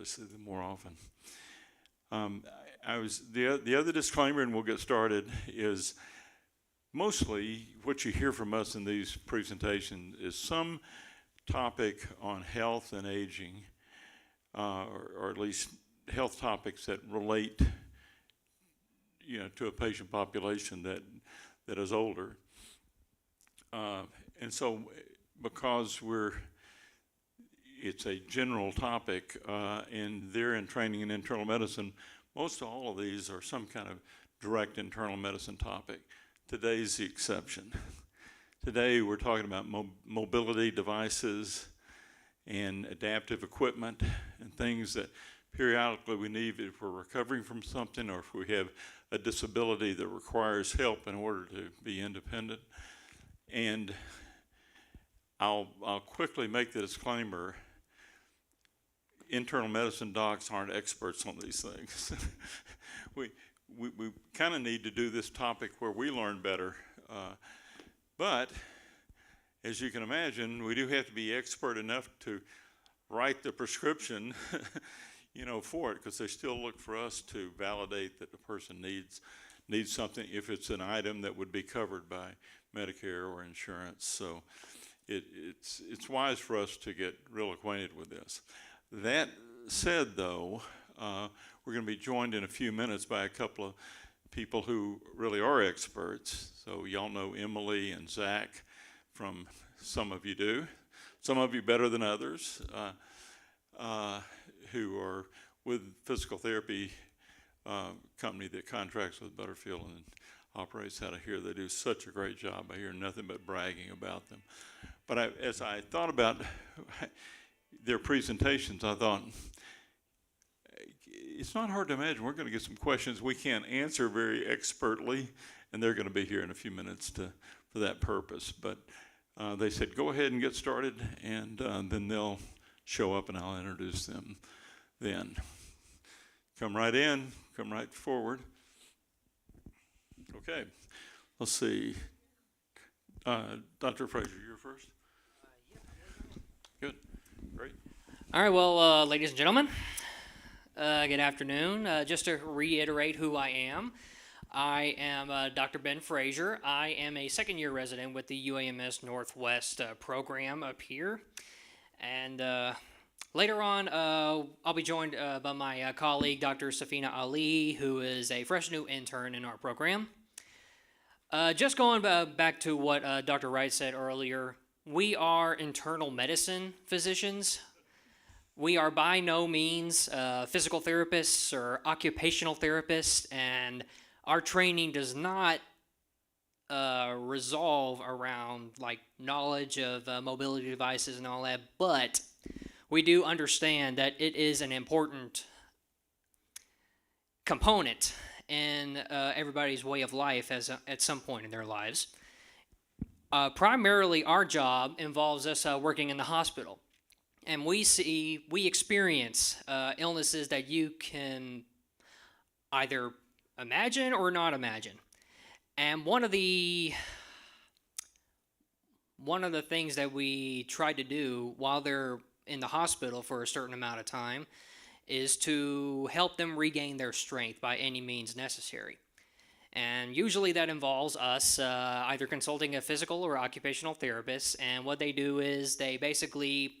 I see them more often. The other disclaimer, and we'll get started, is mostly what you hear from us in these presentations is some topic on health and aging, or at least health topics that relate, to a patient population that is older. And so, because it's a general topic, and they're in training in internal medicine, most all of these are some kind of direct internal medicine topic. Today's the exception. Today we're talking about mobility devices and adaptive equipment and things that periodically we need if we're recovering from something or if we have a disability that requires help in order to be independent. And I'll quickly make the disclaimer, internal medicine docs aren't experts on these things. we kind of need to do this topic where we learn better. But as you can imagine, we do have to be expert enough to write the prescription for it, because they still look for us to validate that the person needs something if it's an item that would be covered by Medicare or insurance. So it's wise for us to get real acquainted with this. That said, though, we're going to be joined in a few minutes by a couple of people who really are experts. So y'all know Emily and Zach some of you do. Some of you better than others, who are with physical therapy company that contracts with Butterfield and operates out of here. They do such a great job. I hear nothing but bragging about them. But as I thought about their presentations, I thought, it's not hard to imagine we're going to get some questions we can't answer very expertly, and they're going to be here in a few minutes for that purpose. But they said, go ahead and get started, and then they'll show up and I'll introduce them then. Come right in, come right forward. Okay, let's see. Dr. Fraser, you're first? Good, great. All right, well, ladies and gentlemen, good afternoon. Just to reiterate who I am Dr. Ben Fraser. I am a second-year resident with the UAMS Northwest program up here. And later on, I'll be joined by my colleague, Dr. Safina Ali, who is a fresh new intern in our program. Just going back to what Dr. Wright said earlier, we are internal medicine physicians. We are by no means physical therapists or occupational therapists, and our training does not resolve around knowledge of mobility devices and all that, but we do understand that it is an important component in everybody's way of life at some point in their lives. Primarily, our job involves us working in the hospital, and we experience illnesses that you can either imagine or not imagine. And one of the things that we try to do while they're in the hospital for a certain amount of time is to help them regain their strength by any means necessary. And usually that involves us either consulting a physical or occupational therapist, and what they do is they basically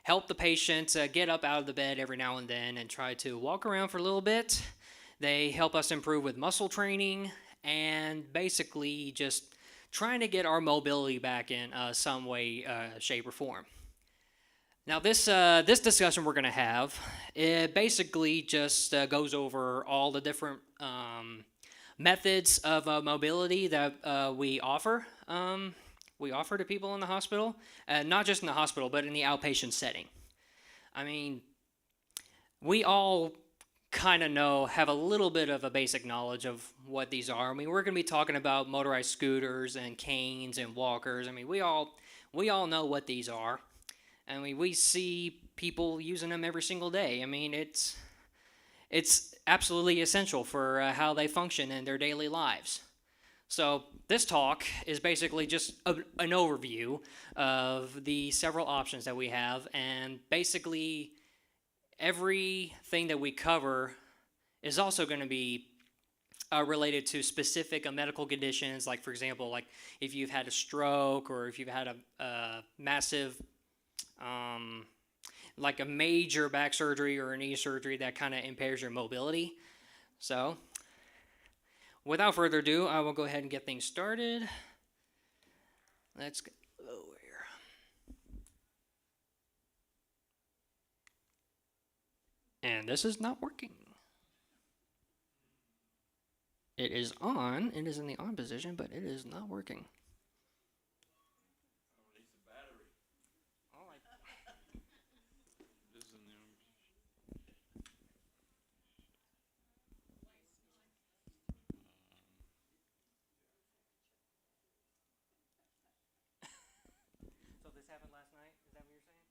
help the patient get up out of the bed every now and then and try to walk around for a little bit. They help us improve with muscle training and basically just trying to get our mobility back in some way, shape, or form. Now, this discussion we're going to have, it basically just goes over all the different methods of mobility that we offer. We offer to people in the hospital, not just in the hospital, but in the outpatient setting. I mean, we all kind of have a little bit of a basic knowledge of what these are. I mean, we're going to be talking about motorized scooters and canes and walkers. I mean, we all know what these are. I mean, we see people using them every single day. I mean, it's absolutely essential for how they function in their daily lives. So this talk is basically just an overview of the several options that we have, and basically everything that we cover is also going to be related to specific medical conditions, like for example, like if you've had a stroke or if you've had a massive, like a major back surgery or a knee surgery that kind of impairs your mobility. So, without further ado, I will go ahead and get things started. Let's go over here. And this is not working. It is on. It is in the on position, but it is not working. So this happened last night? Is that what you're saying?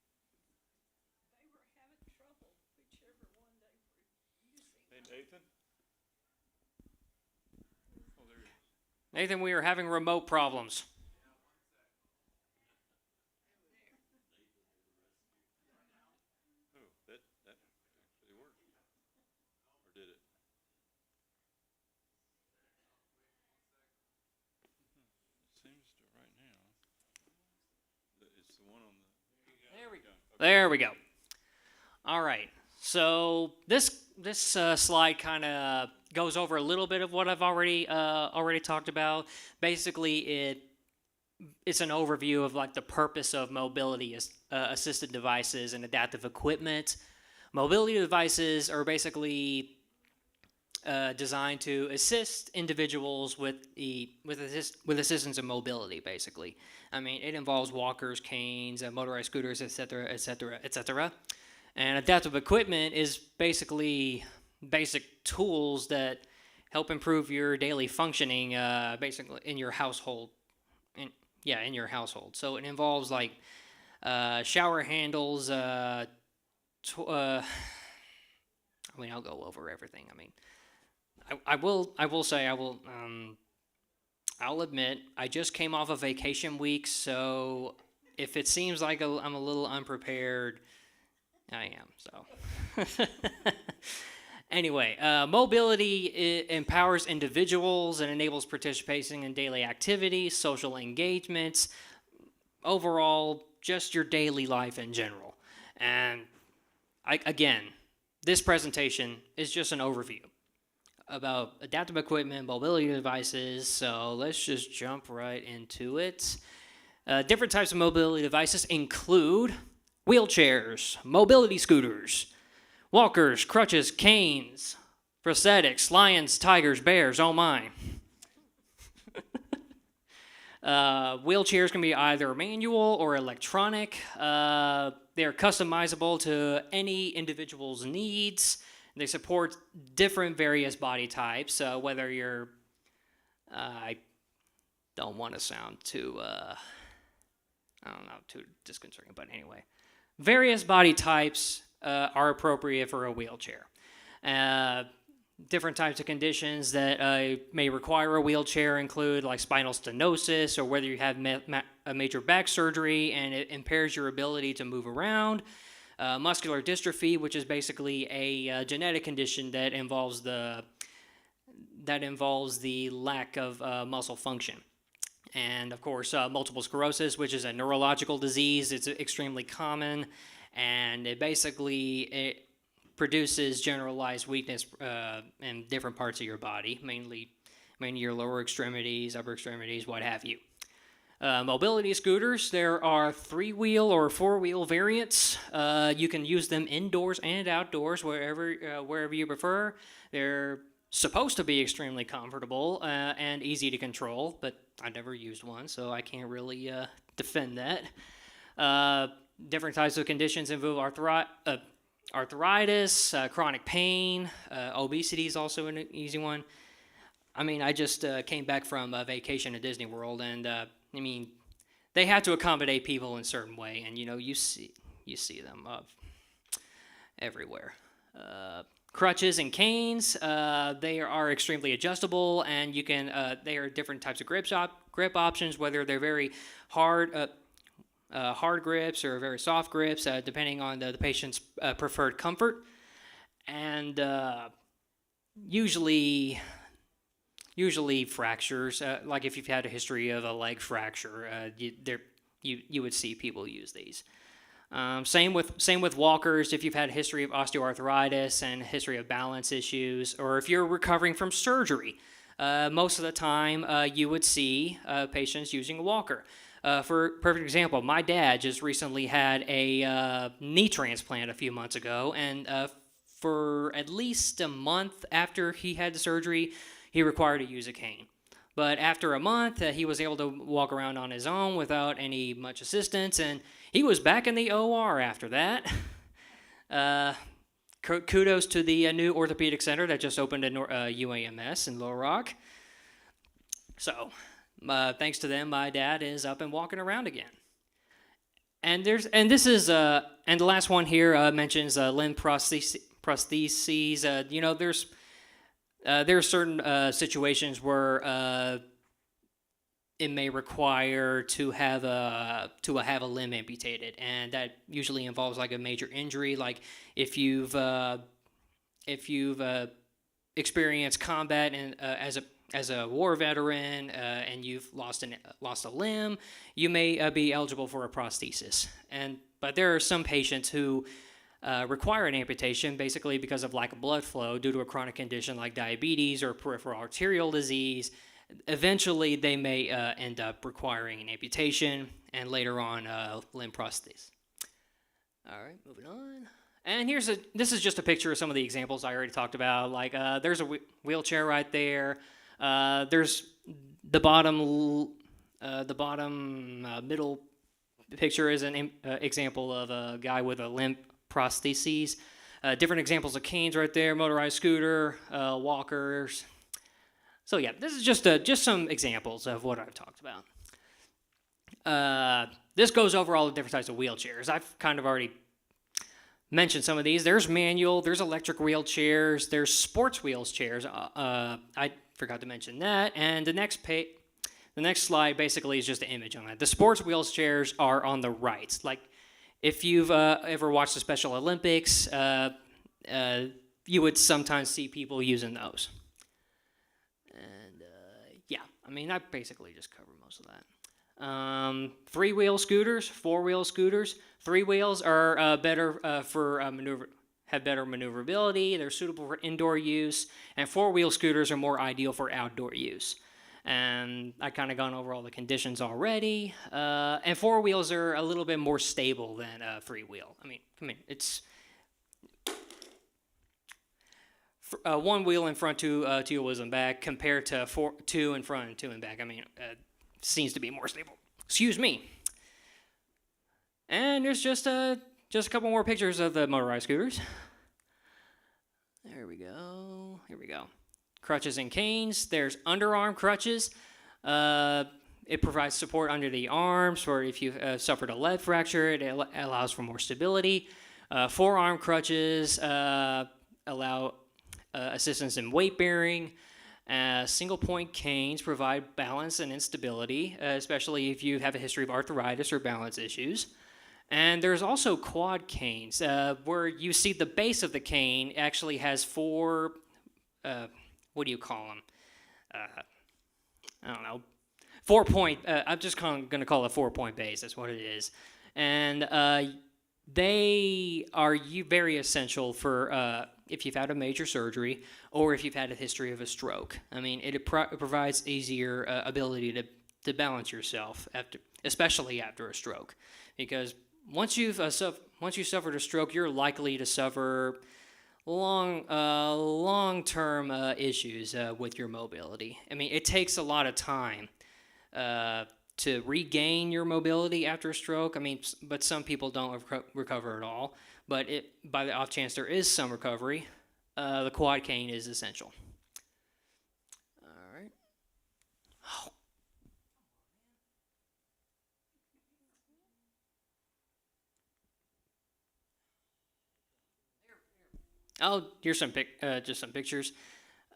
They were having trouble, whichever one they were using. Hey, Nathan? Oh, there he is. Nathan, we are having remote problems. Oh, that actually worked. Or did it? It seems to right now. It's the one on the. There we go. There we go. All right. So this slide kind of goes over a little bit of what I've already talked about. Basically, it's an overview of like the purpose of mobility assisted devices and adaptive equipment. Mobility devices are basically designed to assist individuals with assistance in mobility. Basically, I mean, it involves walkers, canes, motorized scooters, etc., etc., etc. And adaptive equipment is basically basic tools that help improve your daily functioning, basically in your household. In your household. So it involves like shower handles. I mean, I'll go over everything. I mean, I'll admit, I just came off a vacation week, so if it seems like I'm a little unprepared, I am, so. Anyway, mobility empowers individuals and enables participation in daily activities, social engagements, overall, just your daily life in general. And again, this presentation is just an overview about adaptive equipment, mobility devices, so let's just jump right into it. Different types of mobility devices include wheelchairs, mobility scooters, walkers, crutches, canes, prosthetics, lions, tigers, bears, oh my. Wheelchairs can be either manual or electronic. They're customizable to any individual's needs. They support different various body types, whether you're, I don't want to sound too, too disconcerting, but anyway. Various body types are appropriate for a wheelchair. Different types of conditions that may require a wheelchair include like spinal stenosis, or whether you have a major back surgery and it impairs your ability to move around. Muscular dystrophy, which is basically a genetic condition that involves the lack of muscle function. And of course, multiple sclerosis, which is a neurological disease. It's extremely common, and it produces generalized weakness in different parts of your body, mainly your lower extremities, upper extremities, what have you. Mobility scooters, there are 3-wheel or 4-wheel variants. You can use them indoors and outdoors, wherever you prefer. They're supposed to be extremely comfortable and easy to control, but I've never used one, so I can't really defend that. Different types of conditions involve arthritis, chronic pain, obesity is also an easy one. I mean, I just came back from a vacation at Disney World, and I mean, they have to accommodate people in a certain way, and you see them everywhere. Crutches and canes, they are extremely adjustable, and they are different types of grip options, whether they're very hard, hard grips or very soft grips, depending on the patient's preferred comfort. And usually fractures, like if you've had a history of a leg fracture, you would see people use these. Same with walkers. If you've had a history of osteoarthritis and a history of balance issues, or if you're recovering from surgery, most of the time you would see patients using a walker. For perfect example, my dad just recently had a knee transplant a few months ago, and for at least a month after he had the surgery, he required to use a cane. But after a month, he was able to walk around on his own without any much assistance, and he was back in the OR after that. Kudos to the new orthopedic center that just opened at UAMS in Little Rock. So, thanks to them, my dad is up and walking around again. And the last one here mentions limb prostheses. There are certain situations where it may require to have a limb amputated, and that usually involves like a major injury, like if you've experienced combat and as a war veteran and you've lost a limb, you may be eligible for a prosthesis. But there are some patients who require an amputation basically because of lack of blood flow due to a chronic condition like diabetes or peripheral arterial disease. Eventually, they may end up requiring an amputation and later on limb prosthesis. All right, moving on. And this is just a picture of some of the examples I already talked about. Like there's a wheelchair right there. There's the bottom middle picture is an example of a guy with a limb prostheses. Different examples of canes right there, motorized scooter, walkers. So yeah, this is just some examples of what I've talked about. This goes over all the different types of wheelchairs. I've kind of already mentioned some of these. There's manual, there's electric wheelchairs, there's sports wheelchairs. I forgot to mention that. And the next slide basically is just an image on that. The sports wheelchairs are on the right. Like if you've ever watched the Special Olympics, you would sometimes see people using those. Yeah, I mean, I basically just covered most of that. 3-wheel scooters, 4-wheel scooters. 3 wheels are better have better maneuverability. They're suitable for indoor use, and 4-wheel scooters are more ideal for outdoor use. And I kind of gone over all the conditions already. And 4 wheels are a little bit more stable than 3-wheel. I mean, it's 1 wheel in front, 2 wheels in back, compared to 2 in front and 2 in back. I mean, seems to be more stable. Excuse me. And there's just a couple more pictures of the motorized scooters. There we go. Here we go. Crutches and canes. There's underarm crutches. It provides support under the arms for if you suffered a leg fracture. It allows for more stability. Forearm crutches allow assistance in weight bearing. Single point canes provide balance and instability, especially if you have a history of arthritis or balance issues. And there's also quad canes, where you see the base of the cane actually has 4, what do you call them? I don't know. 4-point, I'm just going to call it a 4-point base, that's what it is. And they are very essential for if you've had a major surgery or if you've had a history of a stroke. I mean, it provides easier ability to balance yourself, especially after a stroke. Because once you suffered a stroke, you're likely to suffer long-term issues with your mobility. I mean, it takes a lot of time to regain your mobility after a stroke. I mean, but some people don't recover at all. But by the off chance there is some recovery, the quad cane is essential. All right. Oh, here's just some pictures.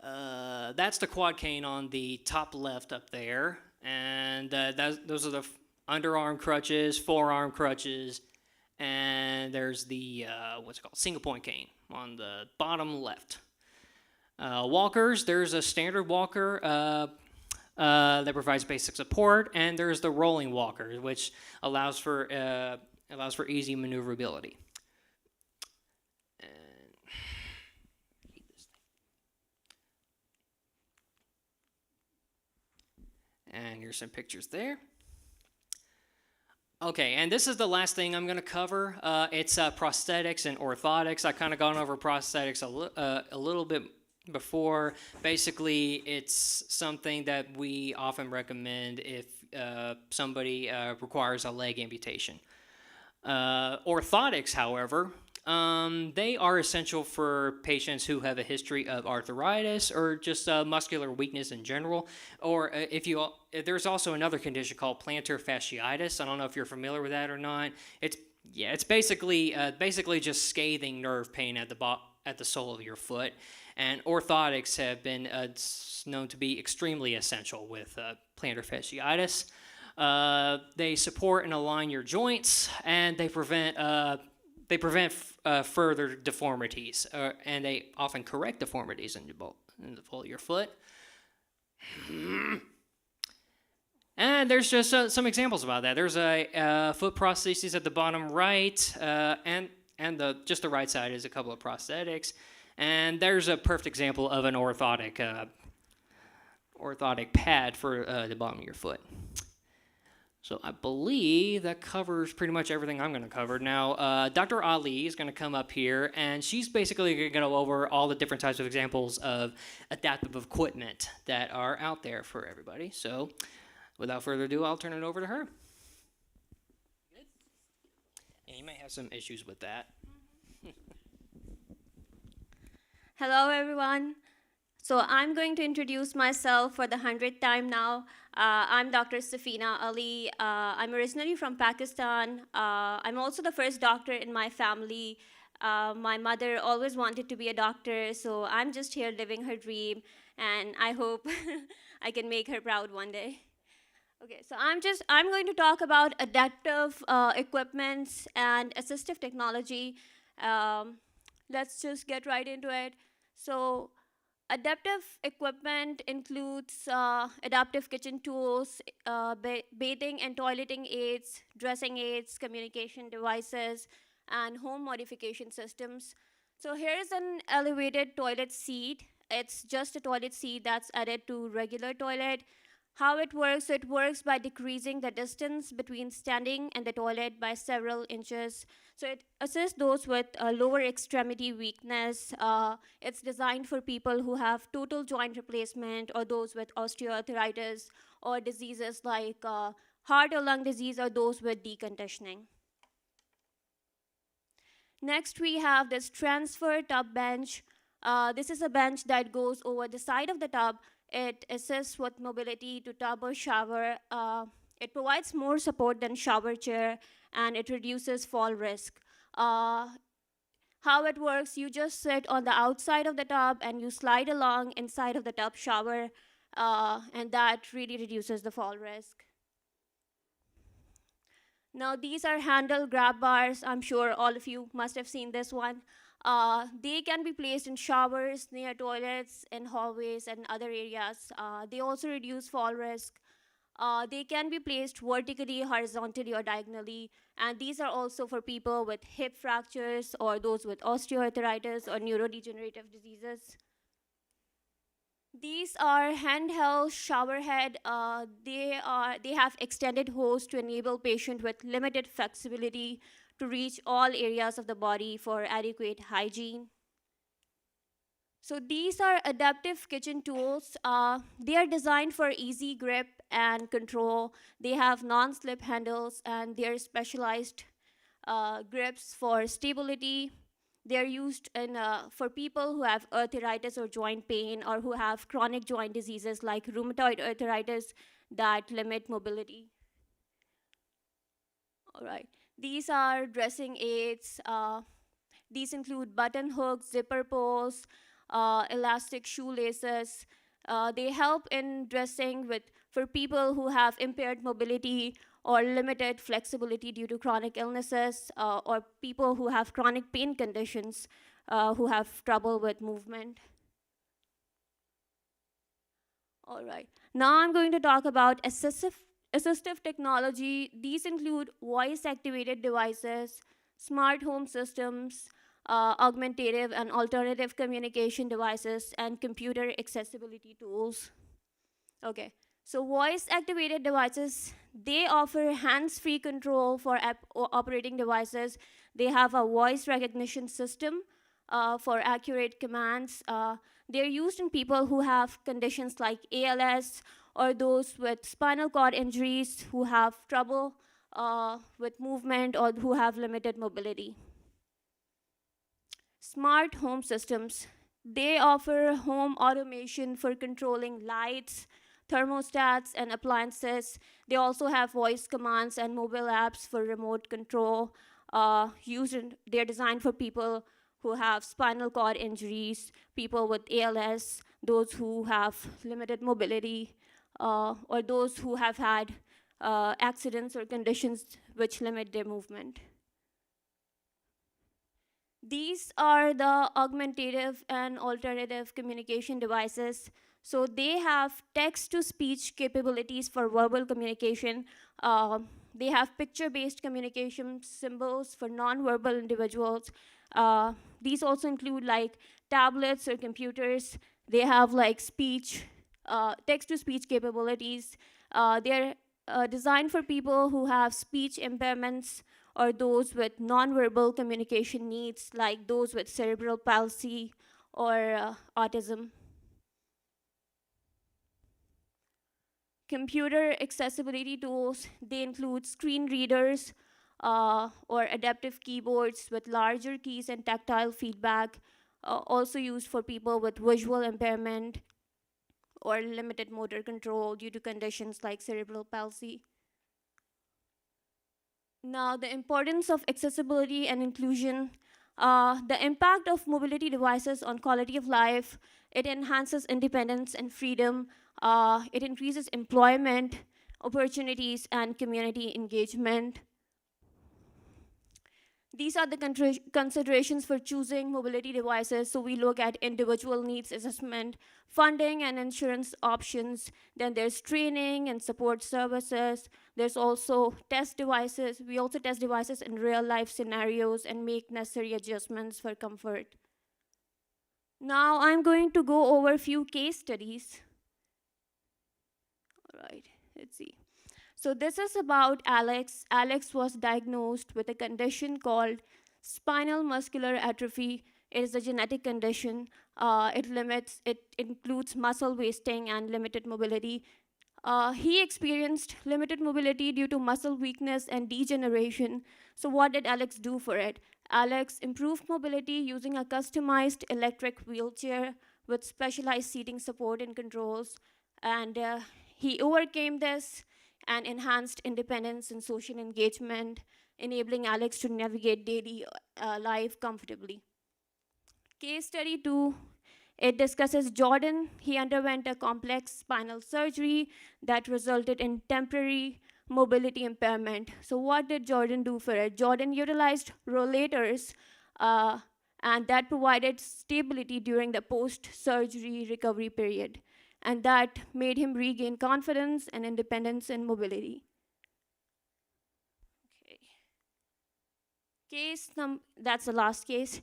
That's the quad cane on the top left up there, and those are underarm crutches, forearm crutches, and there's the what's it called, single point cane on the bottom left. Walkers, there's a standard walker that provides basic support, and there's the rolling walker, which allows for easy maneuverability. And here's some pictures there. Okay, and this is the last thing I'm going to cover. It's prosthetics and orthotics. I kind of gone over prosthetics a little bit before. Basically, it's something that we often recommend if somebody requires a leg amputation. Orthotics, however, they are essential for patients who have a history of arthritis or just muscular weakness in general. Or if there's also another condition called plantar fasciitis. I don't know if you're familiar with that or not. It's basically just scathing nerve pain at the sole of your foot. And orthotics have been known to be extremely essential with plantar fasciitis. They support and align your joints, and they prevent further deformities, and they often correct deformities in the ball of your foot. And there's just some examples about that. There's a foot prosthesis at the bottom right, and just the right side is a couple of prosthetics. And there's a perfect example of an orthotic pad for the bottom of your foot. So I believe that covers pretty much everything I'm going to cover. Now, Dr. Ali is going to come up here, and she's basically going to go over all the different types of examples of adaptive equipment that are out there for everybody. So without further ado, I'll turn it over to her. Good. And you may have some issues with that. Hello, everyone. So I'm going to introduce myself for the 100th time now. I'm Dr. Safina Ali. I'm originally from Pakistan. I'm also the first doctor in my family. My mother always wanted to be a doctor, so I'm just here living her dream, and I hope I can make her proud one day. Okay, so I'm going to talk about adaptive equipments and assistive technology. Let's just get right into it. So adaptive equipment includes adaptive kitchen tools, bathing and toileting aids, dressing aids, communication devices, and home modification systems. So here's an elevated toilet seat. It's just a toilet seat that's added to regular toilet. How it works by decreasing the distance between standing and the toilet by several inches. So it assists those with lower extremity weakness. It's designed for people who have total joint replacement or those with osteoarthritis or diseases like heart or lung disease or those with deconditioning. Next, we have this transfer tub bench. This is a bench that goes over the side of the tub. It assists with mobility to tub or shower. It provides more support than shower chair, and it reduces fall risk. How it works, you just sit on the outside of the tub and you slide along inside of the tub shower, and that really reduces the fall risk. Now, these are handle grab bars. I'm sure all of you must have seen this one. They can be placed in showers, near toilets, in hallways, and other areas. They also reduce fall risk. They can be placed vertically, horizontally, or diagonally. And these are also for people with hip fractures or those with osteoarthritis or neurodegenerative diseases. These are handheld shower head. They have extended hose to enable patient with limited flexibility to reach all areas of the body for adequate hygiene. So these are adaptive kitchen tools. They are designed for easy grip and control. They have non-slip handles, and they are specialized grips for stability. They're used for people who have arthritis or joint pain or who have chronic joint diseases like rheumatoid arthritis that limit mobility. All right. These are dressing aids. These include button hooks, zipper pulls, elastic shoelaces. They help in dressing for people who have impaired mobility or limited flexibility due to chronic illnesses, or people who have chronic pain conditions, who have trouble with movement. All right. Now I'm going to talk about assistive technology. These include voice-activated devices, smart home systems, augmentative and alternative communication devices, and computer accessibility tools. Okay. So voice-activated devices, they offer hands-free control for operating devices. They have a voice recognition system for accurate commands. They're used in people who have conditions like ALS, or those with spinal cord injuries who have trouble with movement or who have limited mobility. Smart home systems, they offer home automation for controlling lights, thermostats, and appliances. They also have voice commands and mobile apps for remote control. They're designed for people who have spinal cord injuries, people with ALS, those who have limited mobility, or those who have had accidents or conditions which limit their movement. These are the augmentative and alternative communication devices. So they have text-to-speech capabilities for verbal communication. They have picture-based communication symbols for non-verbal individuals. These also include like tablets or computers. They have like text-to-speech capabilities. They're designed for people who have speech impairments or those with nonverbal communication needs, like those with cerebral palsy or autism. Computer accessibility tools, they include screen readers or adaptive keyboards with larger keys and tactile feedback, also used for people with visual impairment or limited motor control due to conditions like cerebral palsy. Now, the importance of accessibility and inclusion. The impact of mobility devices on quality of life, it enhances independence and freedom. It increases employment opportunities and community engagement. These are the considerations for choosing mobility devices. So we look at individual needs assessment, funding and insurance options. Then there's training and support services. There's also test devices. We also test devices in real life scenarios and make necessary adjustments for comfort. Now I'm going to go over a few case studies. All right, let's see. So this is about Alex. Alex was diagnosed with a condition called spinal muscular atrophy. It is a genetic condition. It includes muscle wasting and limited mobility. He experienced limited mobility due to muscle weakness and degeneration. So what did Alex do for it? Alex improved mobility using a customized electric wheelchair with specialized seating support and controls. And he overcame this and enhanced independence and social engagement, enabling Alex to navigate daily life comfortably. Case study 2, it discusses Jordan. He underwent a complex spinal surgery that resulted in temporary mobility impairment. So what did Jordan do for it? Jordan utilized rollators, and that provided stability during the post-surgery recovery period. And that made him regain confidence and independence and mobility. Okay. That's the last case.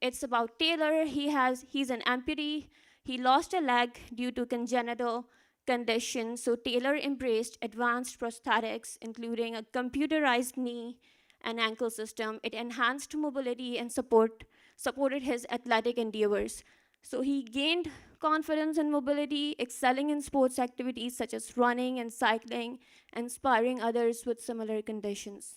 It's about Taylor. He's an amputee. He lost a leg due to congenital condition. So Taylor embraced advanced prosthetics, including a computerized knee and ankle system. It enhanced mobility and supported his athletic endeavors. So he gained confidence and mobility, excelling in sports activities such as running and cycling, inspiring others with similar conditions.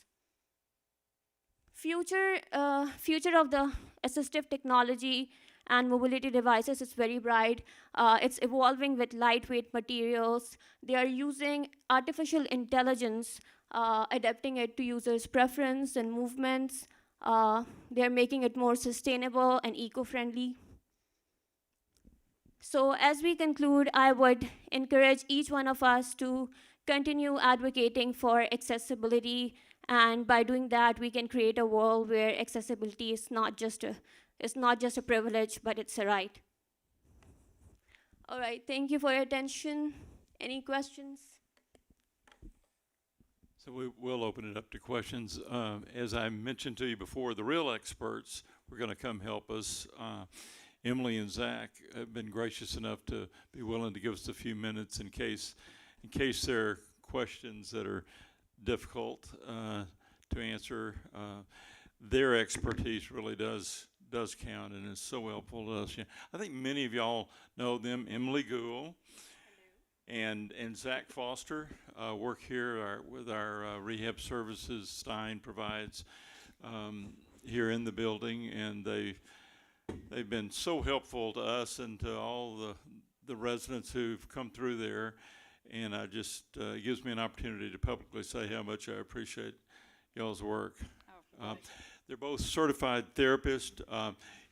Future of the assistive technology and mobility devices is very bright. It's evolving with lightweight materials. They are using artificial intelligence, adapting it to users' preference and movements. They're making it more sustainable and eco-friendly. So as we conclude, I would encourage each one of us to continue advocating for accessibility, and by doing that, we can create a world where accessibility is not just a privilege, but it's a right. All right, thank you for your attention. Any questions? So we will open it up to questions. As I mentioned to you before, the real experts were going to come help us. Emily and Zach have been gracious enough to be willing to give us a few minutes in case there are questions that are difficult to answer. Their expertise really does count and is so helpful to us. Yeah. I think many of y'all know them. Emily Gould and Zach Foster work here with our rehab services Stein provides here in the building, and they've been so helpful to us and to all the residents who've come through there. And I just it gives me an opportunity to publicly say how much I appreciate y'all's work. They're both certified therapists.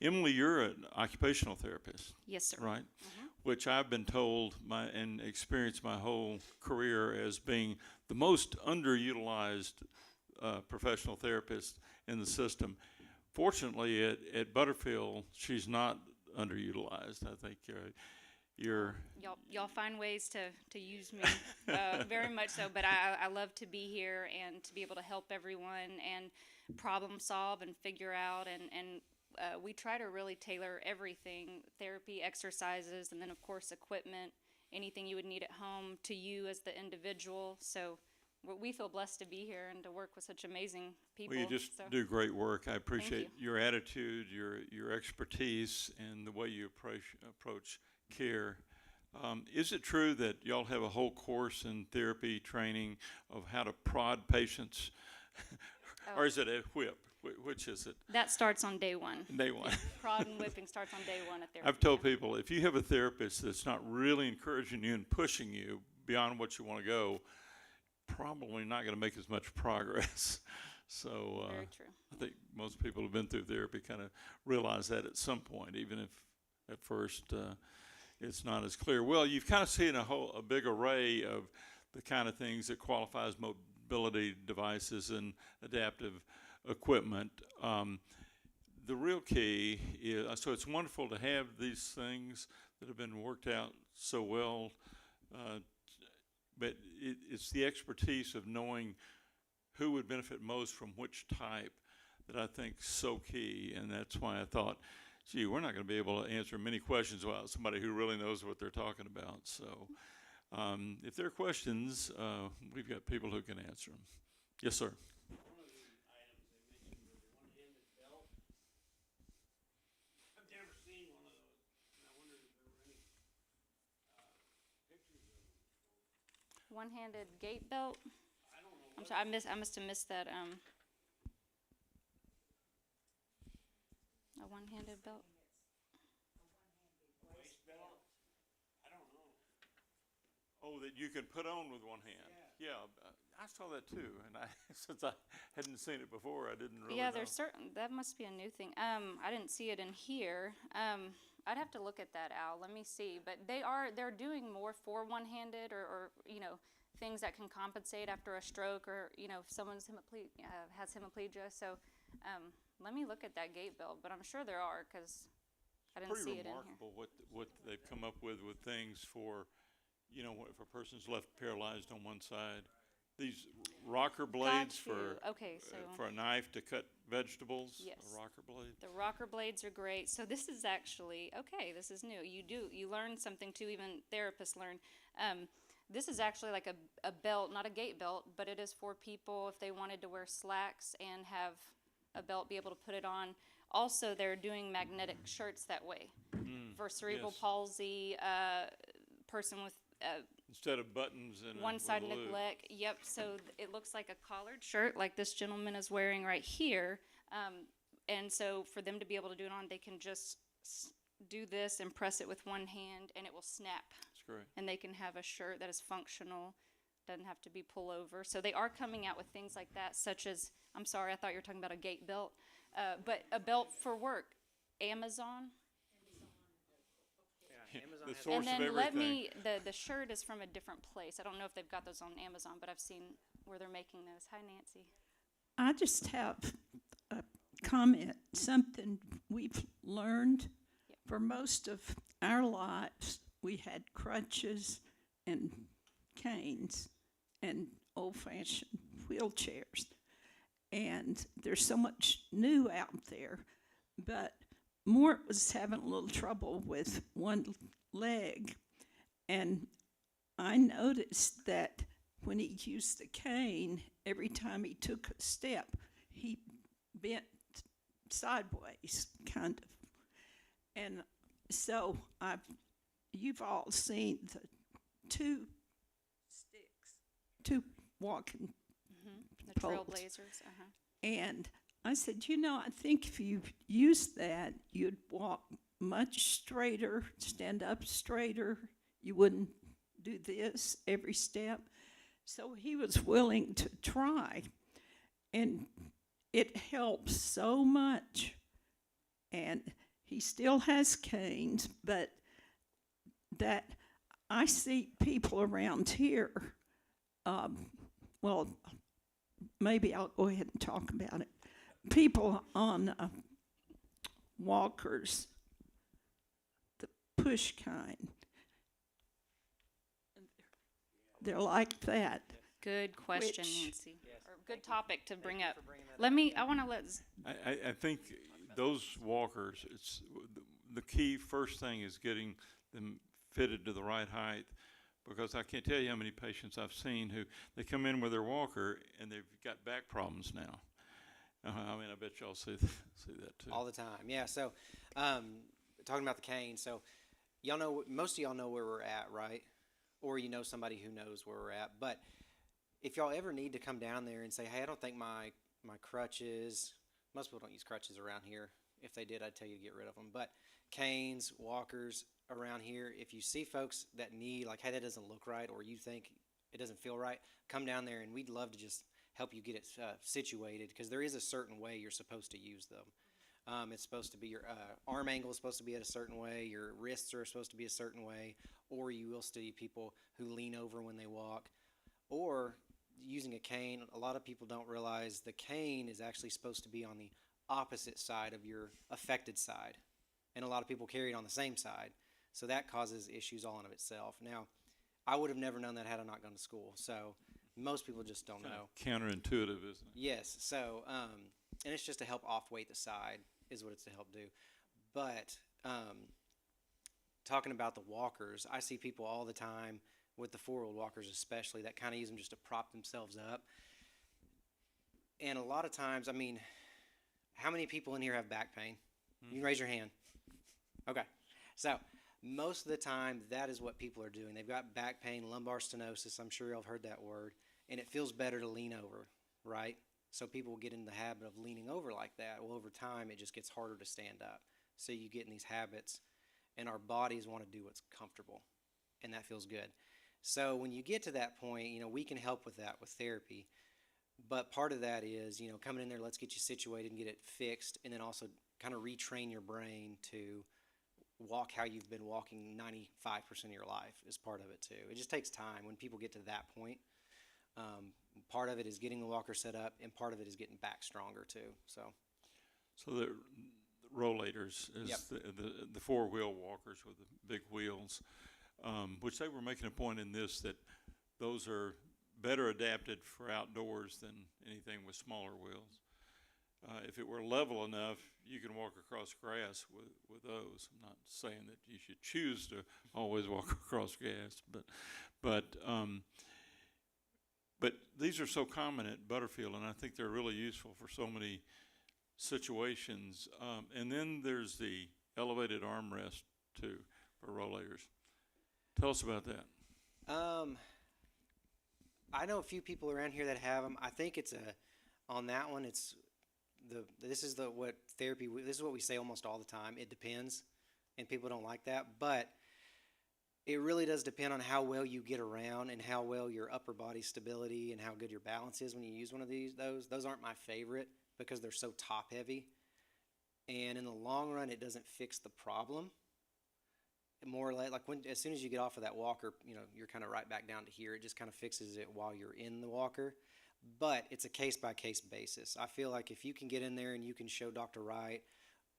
Emily, you're an occupational therapist. Yes, sir. Right? Which I've been told and experienced my whole career as being the most underutilized professional therapist in the system. Fortunately, at Butterfield, she's not underutilized. I think you're Y'all find ways to use me, very much so. But I love to be here and to be able to help everyone and problem solve and figure out. And we try to really tailor everything: therapy, exercises, and then of course equipment, anything you would need at home to you as the individual. So we feel blessed to be here and to work with such amazing people. Well, you just do great work. I appreciate your attitude, your expertise, and the way you approach care. Is it true that y'all have a whole course in therapy training of how to prod patients? Or is it a whip? Which is it? That starts on day one. Day one. Prod and whipping starts on day one at therapy. I've told people, if you have a therapist that's not really encouraging you and pushing you beyond what you want to go, probably not going to make as much progress. So Very true. I think most people who've been through therapy kind of realize that at some point, even if at first it's not as clear. Well, you've kind of seen a big array of the kind of things that qualifies mobility devices and adaptive equipment. The real key is, so it's wonderful to have these things that have been worked out so well, but it's the expertise of knowing who would benefit most from which type that I think is so key. And that's why I thought, gee, we're not going to be able to answer many questions without somebody who really knows what they're talking about. So if there are questions, we've got people who can answer them. Yes, sir. One of the items they mentioned was the one-handed belt. I've never seen one of those, and I wondered if there were any pictures of them. One-handed gait belt. I don't know. I'm sorry, I must have missed that. A one-handed belt. Waist belt? I don't know. Oh, that you can put on with one hand. Yeah, I saw that too, and since I hadn't seen it before, I didn't really know. There's that must be a new thing. I didn't see it in here. I'd have to look at that, Al. Let me see. But they're doing more for one-handed or things that can compensate after a stroke, or if someone's has hemiplegia. So let me look at that gait belt. But I'm sure there are, because I didn't see it in here. Pretty remarkable what they've come up with things for, if a person's left paralyzed on one side. These rocker blades for a knife to cut vegetables. Yes. A rocker blade. The rocker blades are great. So this is actually, this is new. You learn something too, even therapists learn. This is actually like a belt, not a gait belt, but it is for people if they wanted to wear slacks and have a belt, be able to put it on. Also, they're doing magnetic shirts that way for cerebral palsy, person with instead of buttons and one side neglect. Yep. So it looks like a collared shirt, like this gentleman is wearing right here. And so for them to be able to do it on, they can just do this and press it with one hand, and it will snap. That's great. And they can have a shirt that is functional, doesn't have to be pullover. So they are coming out with things like that, such as, I'm sorry, I thought you were talking about a gait belt, but a belt for work. Amazon. Amazon the has- source And then of everything. let me, the shirt is from a different place. I don't know if they've got those on Amazon, but I've seen where they're making those. Hi, Nancy. I just have a comment, something we've learned Yep. for most of our lives. We had crutches and canes and old-fashioned wheelchairs. And there's so much new out there. But Mort was having a little trouble with one leg. And I noticed that when he used the cane, every time he took a step, he bent sideways, kind of. And so you've all seen the two sticks, two walking The poles. Trailblazers. Uh-huh. And I said, I think if you used that, you'd walk much straighter, stand up straighter. You wouldn't do this every step. So he was willing to try. And it helps so much. And he still has canes, but that I see people around here, well, maybe I'll go ahead and talk about it. People on walkers, the push kind, they're like that. Good question, Which- Nancy. Yes, Or thank good you. topic to bring Thank you up. for bringing that Let up. me, I want to let, I think those walkers, it's the key first thing is getting them fitted to the right height, because I can't tell you how many patients I've seen who they come in with their walker and they've got back problems now. I mean, I bet y'all see that too. All the time. Yeah. So, talking about the cane. So, y'all know, most of y'all know where we're at, right? Or you know somebody who knows where we're at. But if y'all ever need to come down there and say, hey, I don't think my crutches, most people don't use crutches around here. If they did, I'd tell you to get rid of them. But canes, walkers around here, if you see folks that need, like, hey, that doesn't look right, or you think it doesn't feel right, come down there and we'd love to just help you get it situated, because there is a certain way you're supposed to use them. It's supposed to be your arm angle is supposed to be at a certain way, your wrists are supposed to be a certain way, or you will see people who lean over when they walk, or using a cane. A lot of people don't realize the cane is actually supposed to be on the opposite side of your affected side, and a lot of people carry it on the same side, so that causes issues all in of itself. Now, I would have never known that had I not gone to school, so most people just don't know. Counterintuitive, isn't it? Yes. So, and it's just to help off-weight the side is what it's to help do. But talking about the walkers, I see people all the time with the four-wheeled walkers especially that kind of use them just to prop themselves up. And a lot of times, I mean, how many people in here have back pain? You can raise your hand. Okay. So most of the time, that is what people are doing. They've got back pain, lumbar stenosis. I'm sure y'all have heard that word. And it feels better to lean over, right? So people will get in the habit of leaning over like that. Well, over time, it just gets harder to stand up. So you get in these habits, and our bodies want to do what's comfortable, and that feels good. So when you get to that point, we can help with that with therapy. But part of that is, coming in there, let's get you situated and get it fixed, and then also kind of retrain your brain to walk how you've been walking 95% of your life is part of it too. It just takes time when people get to that point. Part of it is getting the walker set up, and part of it is getting back stronger too. So the rollators is Yep. the four-wheel walkers with the big wheels, which they were making a point in this that those are better adapted for outdoors than anything with smaller wheels. If it were level enough, you can walk across grass with those. I'm not saying that you should choose to always walk across grass, but these are so common at Butterfield, and I think they're really useful for so many situations. And then there's the elevated armrest too for rollators. Tell us about that. I know a few people around here that have them. I think on that one, this is what we say almost all the time. It depends, and people don't like that, but it really does depend on how well you get around and how well your upper body stability and how good your balance is when you use one of those aren't my favorite because they're so top heavy, and in the long run it doesn't fix the problem. more or less like when as soon as you get off of that walker, you're kind of right back down to here. It just kind of fixes it while you're in the walker, but it's a case by case basis. I feel like if you can get in there and you can show Dr. Wright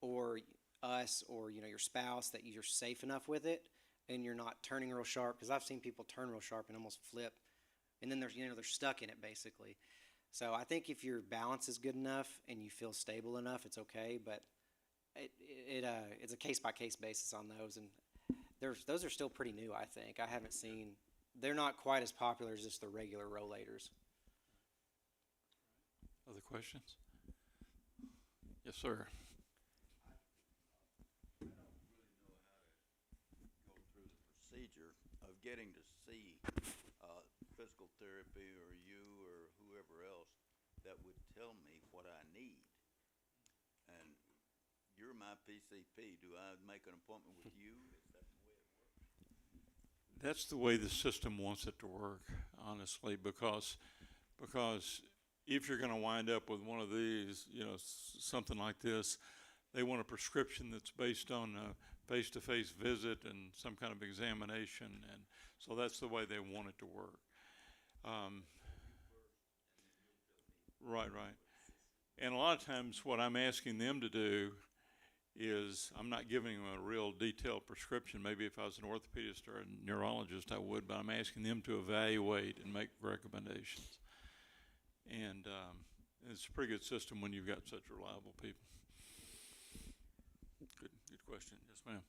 or us or your spouse that you're safe enough with it and you're not turning real sharp, because I've seen people turn real sharp and almost flip, and then they're stuck in it basically. So I think if your balance is good enough and you feel stable enough, it's okay. But it's a case by case basis on those, and those are still pretty new. I think I haven't seen. They're not quite as popular as just the regular rollators. Other questions? Yes, sir. Go through the procedure of getting to see physical therapy or you or whoever else that would tell me what I need. And you're my PCP. Do I make an appointment with you? Is that the way it works? That's the way the system wants it to work, honestly, because if you're going to wind up with one of these, something like this, they want a prescription that's based on a face-to-face visit and some kind of examination, and so that's the way they want it to work. Right. And a lot of times what I'm asking them to do is I'm not giving them a real detailed prescription. Maybe if I was an orthopedist or a neurologist, I would, but I'm asking them to evaluate and make recommendations. And it's a pretty good system when you've got such reliable people. Good question. Yes, ma'am.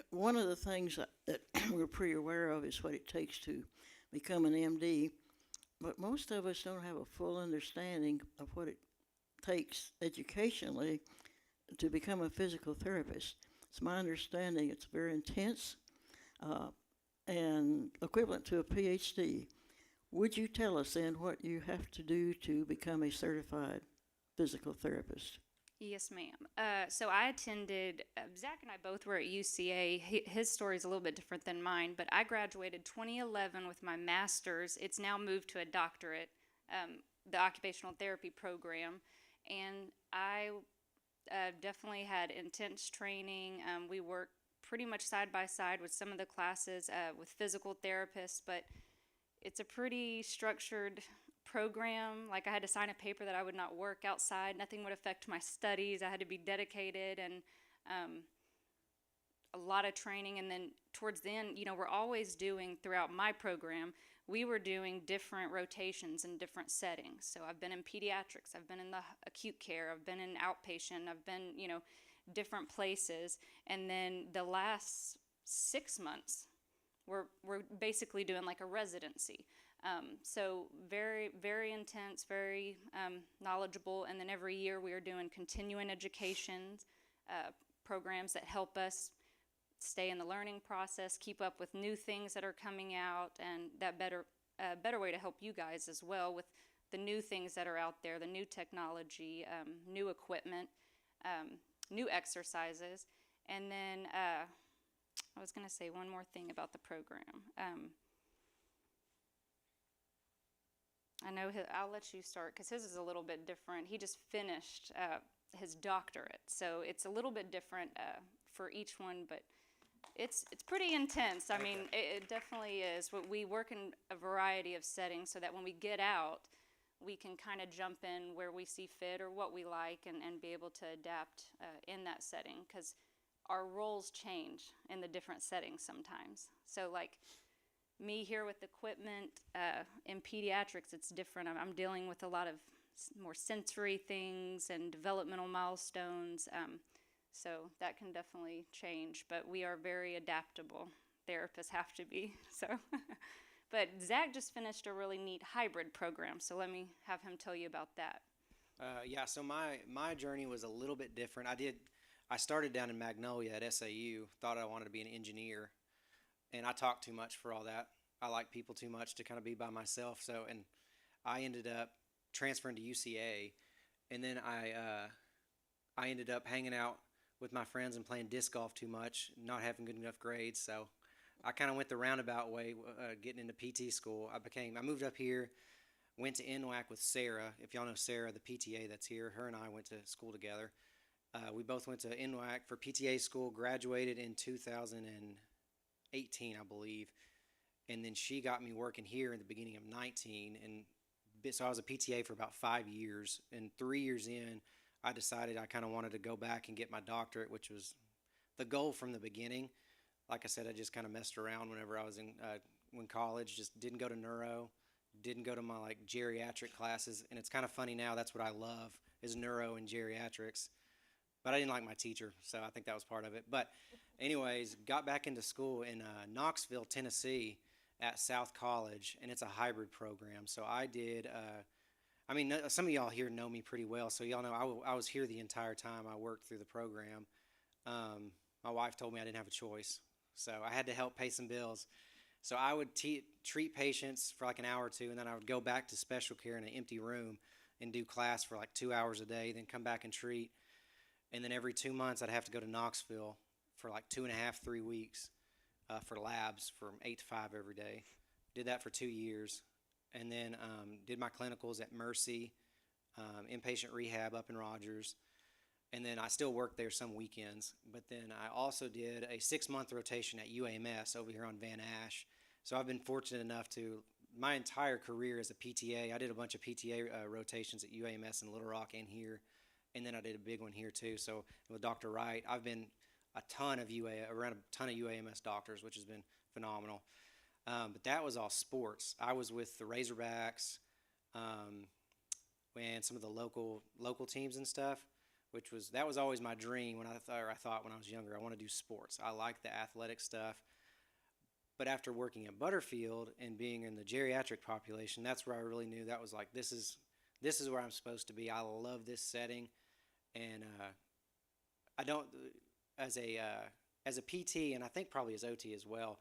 One of the things that we're pretty aware of is what it takes to become an MD, but most of us don't have a full understanding of what it takes educationally to become a physical therapist. It's my understanding it's very intense and equivalent to a PhD. Would you tell us then what you have to do to become a certified physical therapist? Yes, ma'am. So I attended, Zach and I both were at UCA. His story is a little bit different than mine, but I graduated 2011 with my master's. It's now moved to a doctorate, the occupational therapy program. And I definitely had intense training. We worked pretty much side by side with some of the classes with physical therapists, but it's a pretty structured program. Like I had to sign a paper that I would not work outside. Nothing would affect my studies. I had to be dedicated, and a lot of training. And then towards the end, we're always doing throughout my program, we were doing different rotations in different settings. So I've been in pediatrics, I've been in the acute care, I've been in outpatient, I've been, different places. And then the last 6 months, we're basically doing like a residency. So very, very intense, very knowledgeable. And then every year we are doing continuing education programs that help us stay in the learning process, keep up with new things that are coming out, and that better way to help you guys as well with the new things that are out there, the new technology, new equipment, new exercises. And then I was going to say one more thing about the program. I know I'll let you start because his is a little bit different. He just finished his doctorate, so it's a little bit different for each one, but it's pretty intense. I mean, it definitely is. We work in a variety of settings so that when we get out, we can kind of jump in where we see fit or what we like and be able to adapt in that setting, because our roles change in the different settings sometimes. So like me here with equipment, in pediatrics, it's different. I'm dealing with a lot of more sensory things and developmental milestones. So that can definitely change, but we are very adaptable. Therapists have to be, so. But Zach just finished a really neat hybrid program, so let me have him tell you about that. Yeah, so my journey was a little bit different. I started down in Magnolia at SAU, thought I wanted to be an engineer, and I talked too much for all that. I like people too much to kind of be by myself, and I ended up transferring to UCA, and then I ended up hanging out with my friends and playing disc golf too much, not having good enough grades, so I kind of went the roundabout way, getting into PT school. I moved up here, went to NWAC with Sarah. If y'all know Sarah, the PTA that's here, her and I went to school together. We both went to NWAC for PTA school, graduated in 2018, I believe. And then she got me working here in the beginning of 19. And so I was a PTA for about 5 years. And 3 years in, I decided I kind of wanted to go back and get my doctorate, which was the goal from the beginning. Like I said, I just kind of messed around whenever I was in college, just didn't go to neuro, didn't go to my like geriatric classes. And it's kind of funny now, that's what I love is neuro and geriatrics. But I didn't like my teacher, so I think that was part of it. But anyways, got back into school in Knoxville, Tennessee at South College, and it's a hybrid program. So I did, some of y'all here know me pretty well, so y'all know I was here the entire time I worked through the program. My wife told me I didn't have a choice, so I had to help pay some bills. So I would treat patients for like an hour or two, and then I would go back to special care in an empty room and do class for like 2 hours a day, then come back and treat. And then every 2 months, I'd have to go to Knoxville for like 2.5, 3 weeks for labs from 8 to 5 every day. Did that for 2 years. And then did my clinicals at Mercy, inpatient rehab up in Rogers. And then I still worked there some weekends. But then I also did a 6-month rotation at UAMS over here on Van Ash. So I've been fortunate enough to, my entire career as a PTA, I did a bunch of PTA rotations at UAMS in Little Rock and here. And then I did a big one here too. So with Dr. Wright, I've been around a ton of UAMS doctors, which has been phenomenal. But that was all sports. I was with the Razorbacks and some of the local teams and stuff, that was always my dream when I thought when I was younger, I want to do sports. I like the athletic stuff. But after working at Butterfield and being in the geriatric population, that's where I really knew that was like, this is where I'm supposed to be. I love this setting. And I don't, as a PT, and I think probably as OT as well,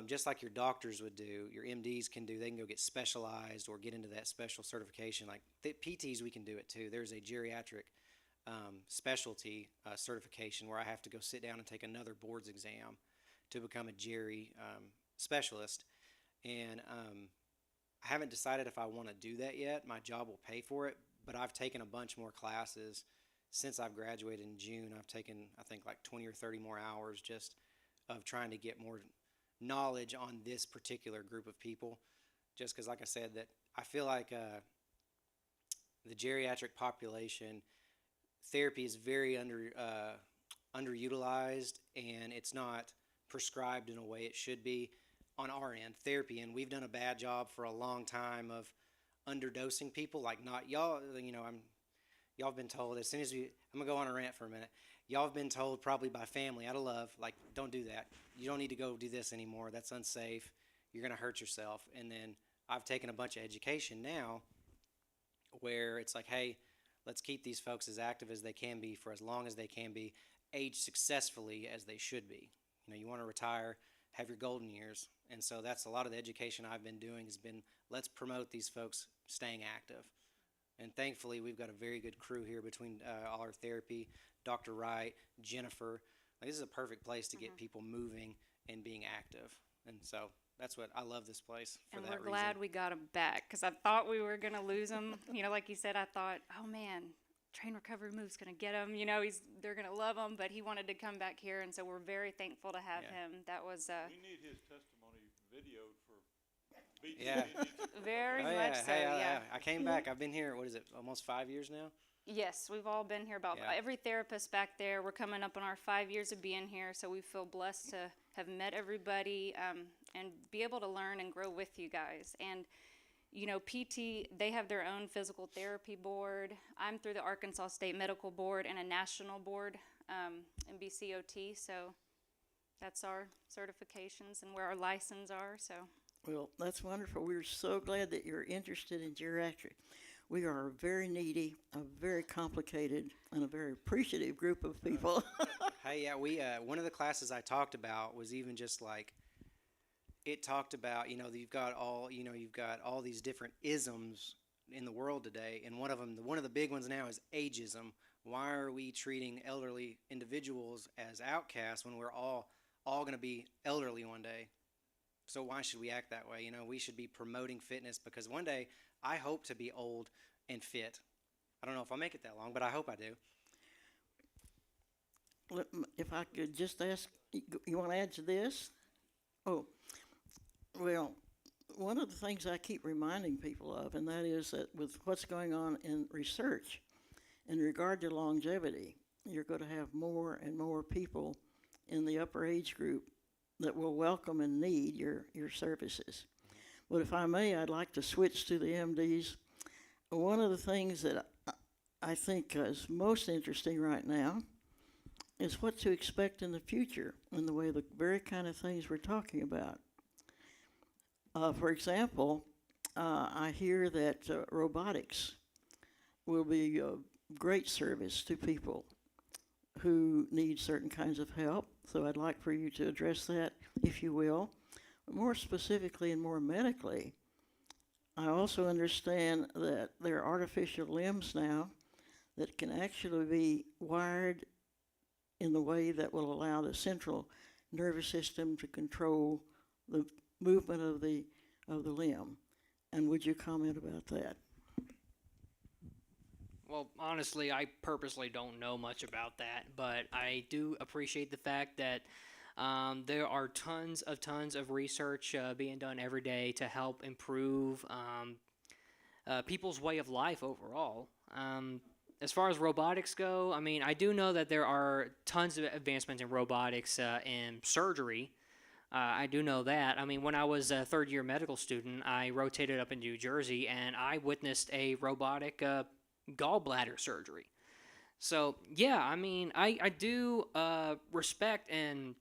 just like your doctors would do, your MDs can do, they can go get specialized or get into that special certification. Like PTs, we can do it too. There's a geriatric specialty certification where I have to go sit down and take another boards exam to become a geri specialist. And I haven't decided if I want to do that yet. My job will pay for it, but I've taken a bunch more classes since I've graduated in June. I've taken, I think, like 20 or 30 more hours just of trying to get more knowledge on this particular group of people. Just because, like I said, that I feel like the geriatric population therapy is very underutilized, and it's not prescribed in a way it should be on our end, therapy. And we've done a bad job for a long time of underdosing people. Like, not y'all, y'all have been told, as soon as I'm gonna go on a rant for a minute. Y'all have been told probably by family out of love, like, don't do that. You don't need to go do this anymore. That's unsafe. You're gonna hurt yourself. And then I've taken a bunch of education now where it's like, hey, let's keep these folks as active as they can be for as long as they can be, age successfully as they should be. You want to retire, have your golden years. And so that's a lot of the education I've been doing has been, let's promote these folks staying active. And thankfully, we've got a very good crew here between all our therapy, Dr. Wright, Jennifer. Like, this is a perfect place to get people moving and being active. And so that's what I love this place for. And that we're glad reason. we got him back, because I thought we were going to lose him. Like you said, I thought, oh man, Train Recovery Move's going to get him. They're going to love him, but he wanted to come back here, and so we're very thankful to have him. That was We need his testimony videoed for BT. Yeah. very Oh, much so, yeah. I came back. I've been here, what is it, almost 5 years now? Yes, we've all been here. About Yeah. every therapist back there. We're coming up on our 5 years of being here, so we feel blessed to have met everybody and be able to learn and grow with you guys. And PT, they have their own physical therapy board. I'm through the Arkansas State Medical Board and a national board, MBCOT. So that's our certifications and where our license are. So. Well, that's wonderful. We're so glad that you're interested in geriatric. We are a very needy, a very complicated, and a very appreciative group of people. Hey, yeah, we one of the classes I talked about was even just like, it talked about, you've got all these different isms in the world today, and one of the big ones now is ageism. Why are we treating elderly individuals as outcasts when we're all going to be elderly one day? So why should we act that way? You know, we should be promoting fitness, because one day I hope to be old and fit. I don't know if I'll make it that long, but I hope I do. If I could just ask, you want to add to this? Oh, well, one of the things I keep reminding people of, and that is that with what's going on in research in regard to longevity, you're going to have more and more people in the upper age group that will welcome and need your services. But if I may, I'd like to switch to the MDs. One of the things that I think is most interesting right now is what to expect in the future in the way the very kind of things we're talking about. For example, I hear that robotics will be a great service to people who need certain kinds of help. So I'd like for you to address that, if you will. More specifically and more medically, I also understand that there are artificial limbs now that can actually be wired in the way that will allow the central nervous system to control the movement of the limb. And would you comment about that? Well, honestly, I purposely don't know much about that, but I do appreciate the fact that there are tons of research being done every day to help improve people's way of life overall. As far as robotics go, I mean, I do know that there are tons of advancements in robotics in surgery. I do know that. I mean, when I was a third-year medical student, I rotated up in New Jersey, and I witnessed a robotic gallbladder surgery. So, yeah, I mean, I do respect and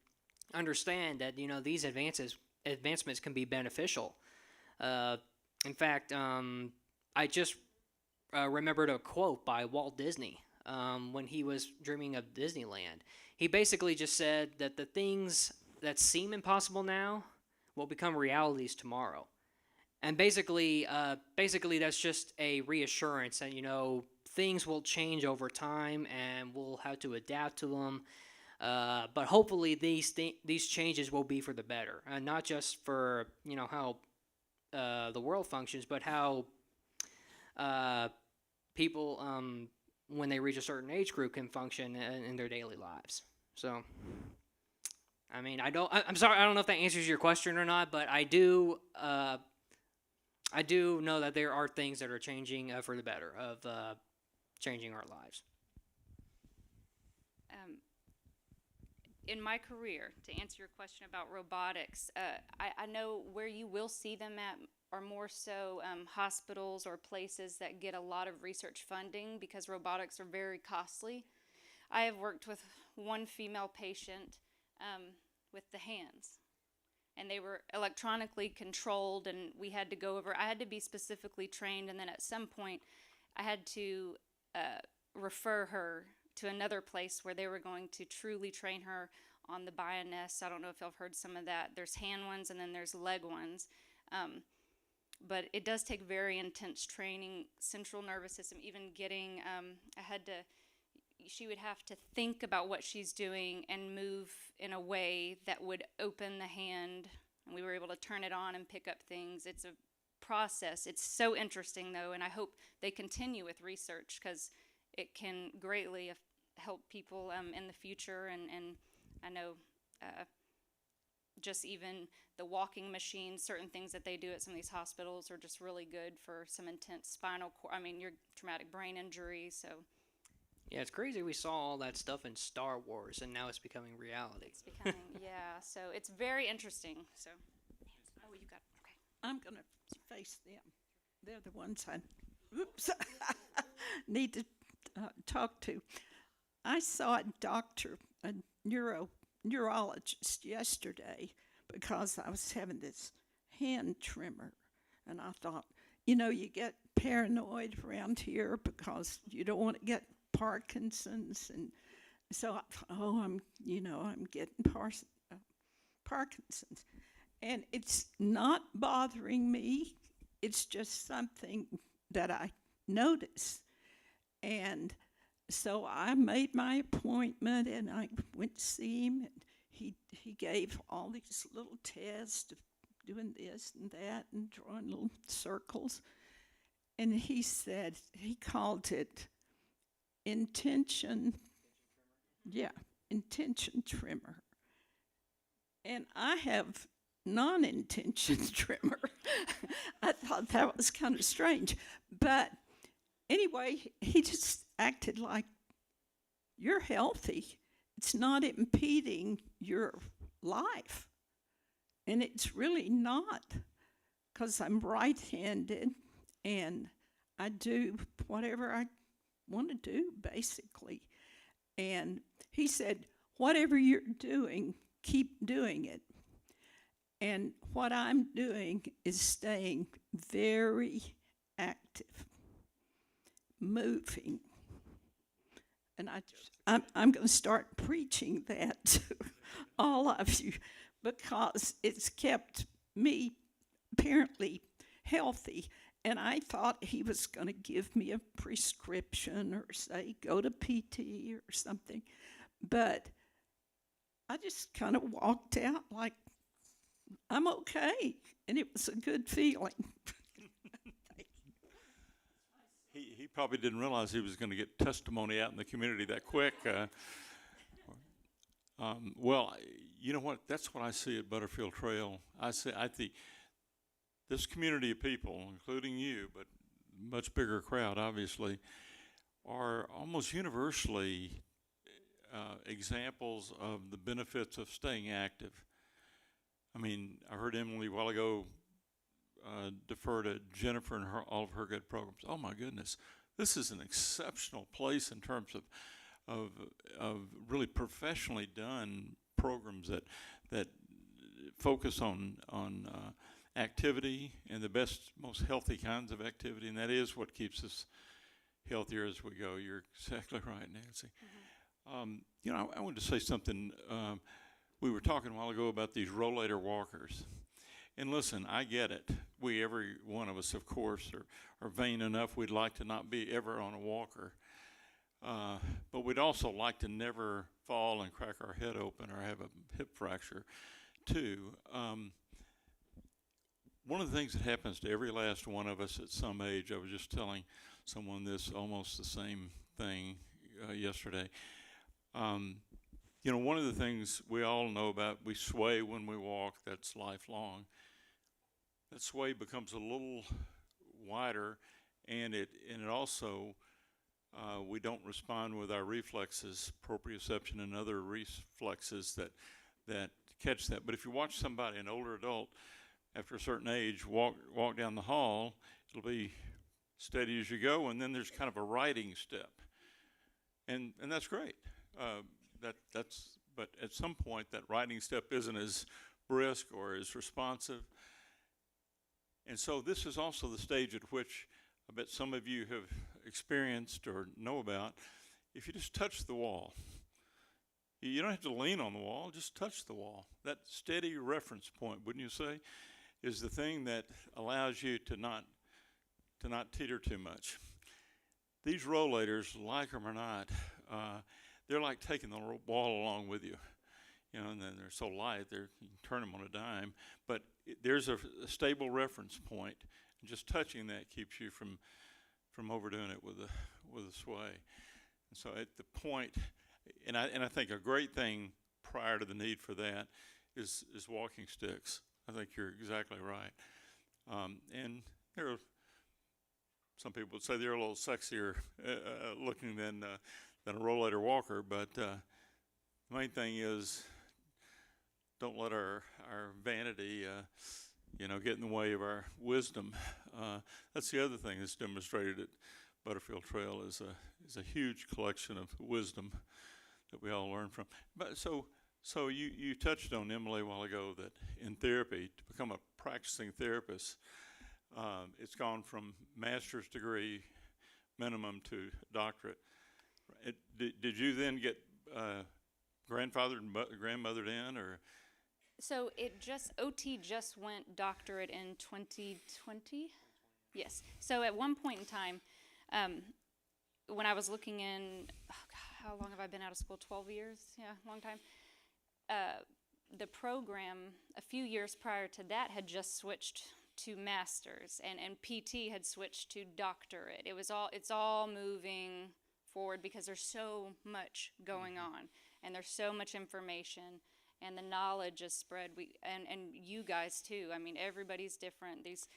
understand that, you know, these advancements can be beneficial. In fact, I just remembered a quote by Walt Disney when he was dreaming of Disneyland. He basically just said that the things that seem impossible now will become realities tomorrow. And basically that's just a reassurance that, you know, things will change over time and we'll have to adapt to them. But hopefully these changes will be for the better, and not just for, you know, how the world functions, but how people, when they reach a certain age group, can function in their daily lives. So, I mean, I'm sorry, I don't know if that answers your question or not, but I do know that there are things that are changing for the better of changing our lives. In my career, to answer your question about robotics, I know where you will see them at are more so hospitals or places that get a lot of research funding, because robotics are very costly. I have worked with one female patient with the hands, and they were electronically controlled, and we had to go over, I had to be specifically trained, and then at some point I had to refer her to another place where they were going to truly train her on the Bioness. I don't know if y'all have heard some of that. There's hand ones and then there's leg ones. But it does take very intense training, central nervous system, even getting, she would have to think about what she's doing and move in a way that would open the hand, and we were able to turn it on and pick up things. It's a process. It's so interesting, though, and I hope they continue with research, because it can greatly help people in the future. And I know just even the walking machines, certain things that they do at some of these hospitals are just really good for some intense spinal cord, your traumatic brain injury. So Yeah, it's crazy we saw all that stuff in Star Wars, and now it's becoming reality. it's becoming, yeah, so it's very interesting. So, oh, you got it. Okay. I'm going to face them. They're the ones I need to talk to. I saw a doctor, a neurologist yesterday, because I was having this hand tremor, and I thought, you get paranoid around here because you don't want to get Parkinson's, and so I thought, I'm getting Parkinson's, and it's not bothering me. It's just something that I notice, and so I made my appointment, and I went to see him, and he gave all these little tests to doing this and that and drawing little circles. And he said, he called it intention, yeah, intention trimmer. And I have non-intention trimmer. I thought that was kind of strange. But anyway, he just acted like, you're healthy. It's not impeding your life. And it's really not, because I'm right-handed and I do whatever I want to do, basically. And he said, whatever you're doing, keep doing it. And what I'm doing is staying very active, moving. And I'm going to start preaching that to all of you, because it's kept me apparently healthy. And I thought he was going to give me a prescription or say, go to PT or something. But I just kind of walked out like, I'm okay. And it was a good feeling. He probably didn't realize he was going to get testimony out in the community that quick. Well, you know what? That's what I see at Butterfield Trail. I think this community of people, including you, but much bigger crowd, obviously, are almost universally examples of the benefits of staying active. I mean, I heard Emily a while ago defer to Jennifer and all of her good programs. Oh my goodness, this is an exceptional place in terms of really professionally done programs that focus on activity and the best, most healthy kinds of activity, and that is what keeps us healthier as we go. You're exactly right, Nancy. You know, I wanted to say something. We were talking a while ago about these rollator walkers. And listen, I get it. Every one of us, of course, are vain enough we'd like to not be ever on a walker. But we'd also like to never fall and crack our head open or have a hip fracture, too. One of the things that happens to every last one of us at some age, I was just telling someone this, almost the same thing yesterday. You know, one of the things we all know about, we sway when we walk, that's lifelong. That sway becomes a little wider, and it also, we don't respond with our reflexes, proprioception and other reflexes that catch that. But if you watch somebody, an older adult, after a certain age, walk down the hall, it'll be steady as you go, and then there's kind of a riding step. And that's great. But at some point, that riding step isn't as brisk or as responsive. And so this is also the stage at which I bet some of you have experienced or know about. If you just touch the wall, you don't have to lean on the wall, just touch the wall. That steady reference point, wouldn't you say, is the thing that allows you to not teeter too much. These rollators, like them or not, they're like taking the wall along with you. You know, and then they're so light, you can turn them on a dime. But there's a stable reference point, and just touching that keeps you from overdoing it with a sway. And so at the point, and I think a great thing prior to the need for that is walking sticks. I think you're exactly right. And there are some people would say they're a little sexier looking than a rollator walker, but the main thing is don't let our vanity get in the way of our wisdom. That's the other thing that's demonstrated at Butterfield Trail is a huge collection of wisdom that we all learn from. But so you touched on, Emily, a while ago, that in therapy, to become a practicing therapist, it's gone from master's degree minimum to doctorate. Did you then get grandfathered and grandmothered in, or? So OT just went doctorate in 2020. Yes. So at one point in time, when I was looking in, how long have I been out of school? 12 years. Yeah, long time. the program a few years prior to that had just switched to masters, and PT had switched to doctorate. It's all moving forward because there's so much going on, and there's so much information, and the knowledge is spread. And you guys too. I mean, everybody's different. These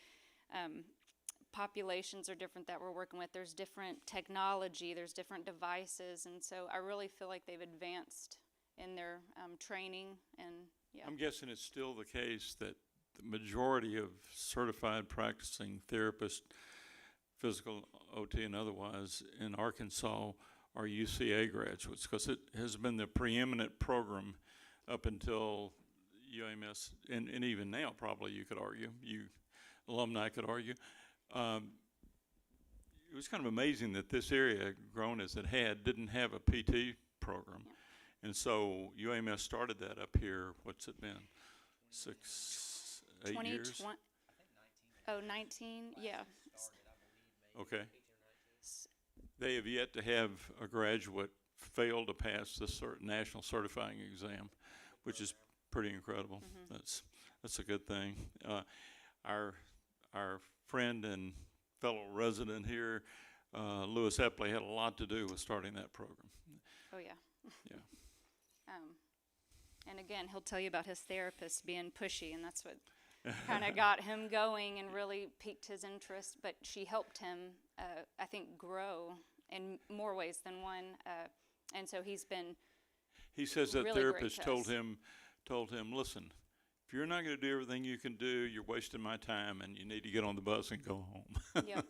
populations are different that we're working with. There's different technology, there's different devices, and so I really feel like they've advanced in their training, and yeah. I'm guessing it's still the case that the majority of certified practicing therapists, physical, OT, and otherwise in Arkansas are UCA graduates, because it has been the preeminent program up until UAMS, and even now probably you could argue, you alumni could argue. It was kind of amazing that this area, grown as it had, didn't have a PT program. Yeah. And so UAMS started that up here. What's it been? 6, 8 years? 2020. Oh, 19, yeah. Okay. They have yet to have a graduate fail to pass the national certifying exam, which is pretty incredible. That's a good thing. Our friend and fellow resident here, Lewis Epley, had a lot to do with starting that program. Oh, yeah. Yeah. And again, he'll tell you about his therapist being pushy, and that's what kind of got him going and really piqued his interest. But she helped him, I think, grow in more ways than one. And so he's been. He says that really therapist great to told him, listen, if you're not going to do everything you can do, you're wasting my time, and you need to get on the bus and go home. Yep.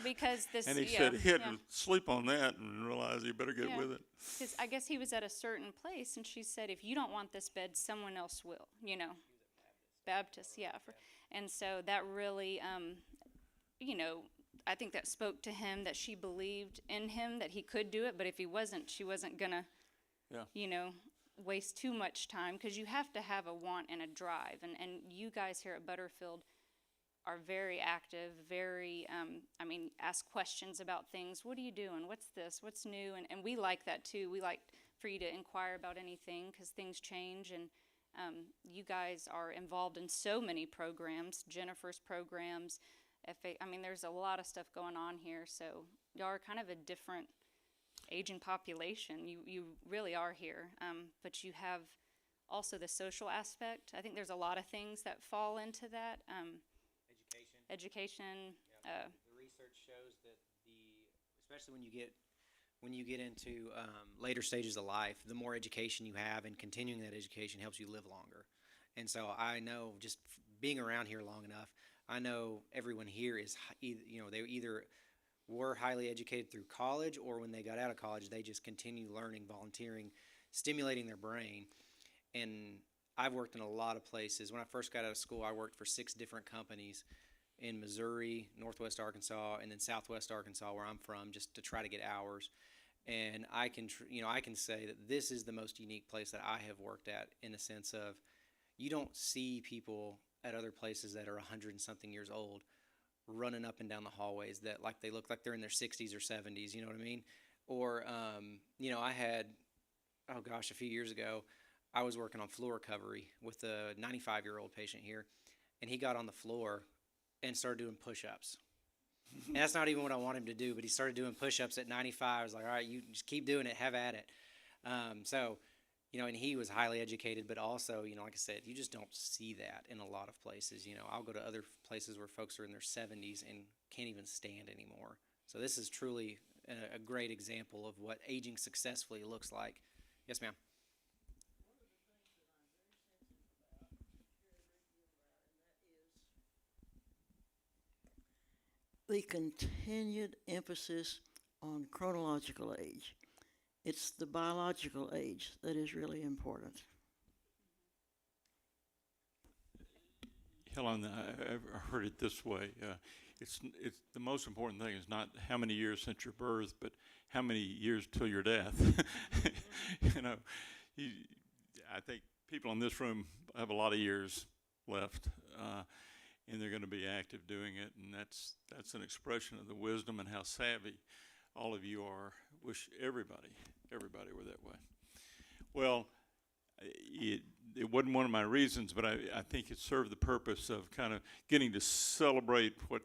Because this. And he said he had to sleep on that and realize he better get with it. Because I guess he was at a certain place, and she said, if you don't want this bed, someone else will, you know. Baptist, yeah. And so that really, you know, I think that spoke to him, that she believed in him, that he could do it, but if he wasn't, she wasn't going to, you know, waste too much time, because you have to have a want and a drive. And you guys here at Butterfield are very active, very, I mean, ask questions about things. What are you doing? What's this? What's new? And we like that too. We like for you to inquire about anything, because things change, and you guys are involved in so many programs, Jennifer's programs, I mean, there's a lot of stuff going on here, so y'all are kind of a different aging population. You really are here, but you have also the social aspect. I think there's a lot of things that fall into that. Education. The research shows that especially when you get into later stages of life, the more education you have, and continuing that education helps you live longer. And so I know, just being around here long enough, I know everyone here is, you know, they either were highly educated through college, or when they got out of college, they just continue learning, volunteering, stimulating their brain. And I've worked in a lot of places. When I first got out of school, I worked for 6 different companies in Missouri, Northwest Arkansas, and then Southwest Arkansas, where I'm from, just to try to get hours. And I can say that this is the most unique place that I have worked at, in the sense of, you don't see people at other places that are 100 and something years old running up and down the hallways that they look like they're in their 60s or 70s, you know what I mean? Or, you know, I had, a few years ago, I was working on floor recovery with a 95-year-old patient here, and he got on the floor and started doing push-ups. And that's not even what I want him to do, but he started doing push-ups at 95. I was like, all right, you just keep doing it, have at it. So, you know, and he was highly educated, but also, you know, like I said, you just don't see that in a lot of places. You know, I'll go to other places where folks are in their 70s and can't even stand anymore. So this is truly a great example of what aging successfully looks like. Yes, ma'am. The continued emphasis on chronological age. It's the biological age that is really important. Helen, I've heard it this way. It's the most important thing is not how many years since your birth, but how many years till your death. You know, I think people in this room have a lot of years left, and they're going to be active doing it, and that's an expression of the wisdom and how savvy all of you are. Wish everybody were that way. Well, it wasn't one of my reasons, but I think it served the purpose of kind of getting to celebrate what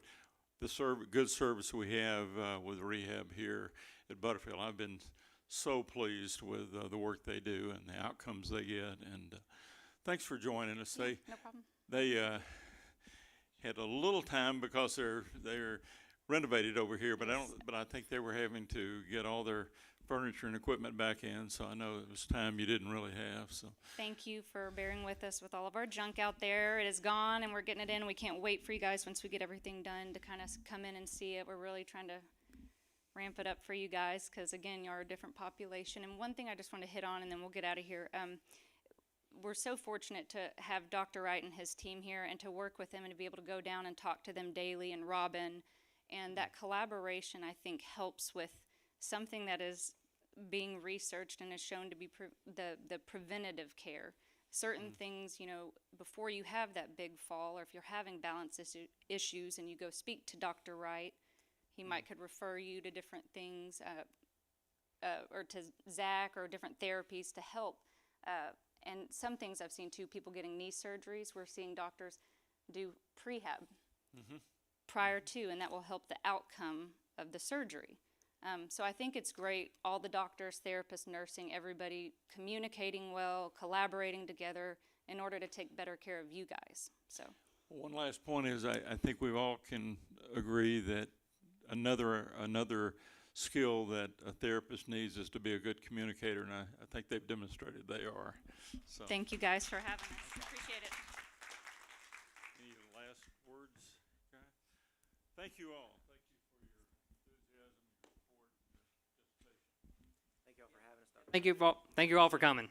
the good service we have with rehab here at Butterfield. I've been so pleased with the work they do and the outcomes they get. And thanks for joining us. No problem. They had a little time because they're renovated over here, but I think they were having to get all their furniture and equipment back in, so I know it was time you didn't really have. So Thank you for bearing with us with all of our junk out there. It is gone, and we're getting it in. We can't wait for you guys once we get everything done to kind of come in and see it. We're really trying to ramp it up for you guys because, again, you're a different population. And one thing I just want to hit on, and then we'll get out of here. We're so fortunate to have Dr. Wright and his team here and to work with them and to be able to go down and talk to them daily, and Robin. And that collaboration, I think, helps with something that is being researched and is shown to be the preventative care. Certain things, before you have that big fall, or if you're having balance issues and you go speak to Dr. Wright, he might could refer you to different things, or to Zach, or different therapies to help. And some things I've seen too, people getting knee surgeries, we're seeing doctors do prehab prior to, and that will help the outcome of the surgery. So I think it's great, all the doctors, therapists, nursing, everybody communicating well, collaborating together in order to take better care of you guys. So one last point is I think we all can agree that another skill that a therapist needs is to be a good communicator, and I think they've demonstrated they are. So thank you guys for having us. Appreciate it. any last words, Guy? Thank you all. Thank you for your enthusiasm, your support, your participation. Thank you all for having us, Dr. Thank you all for coming.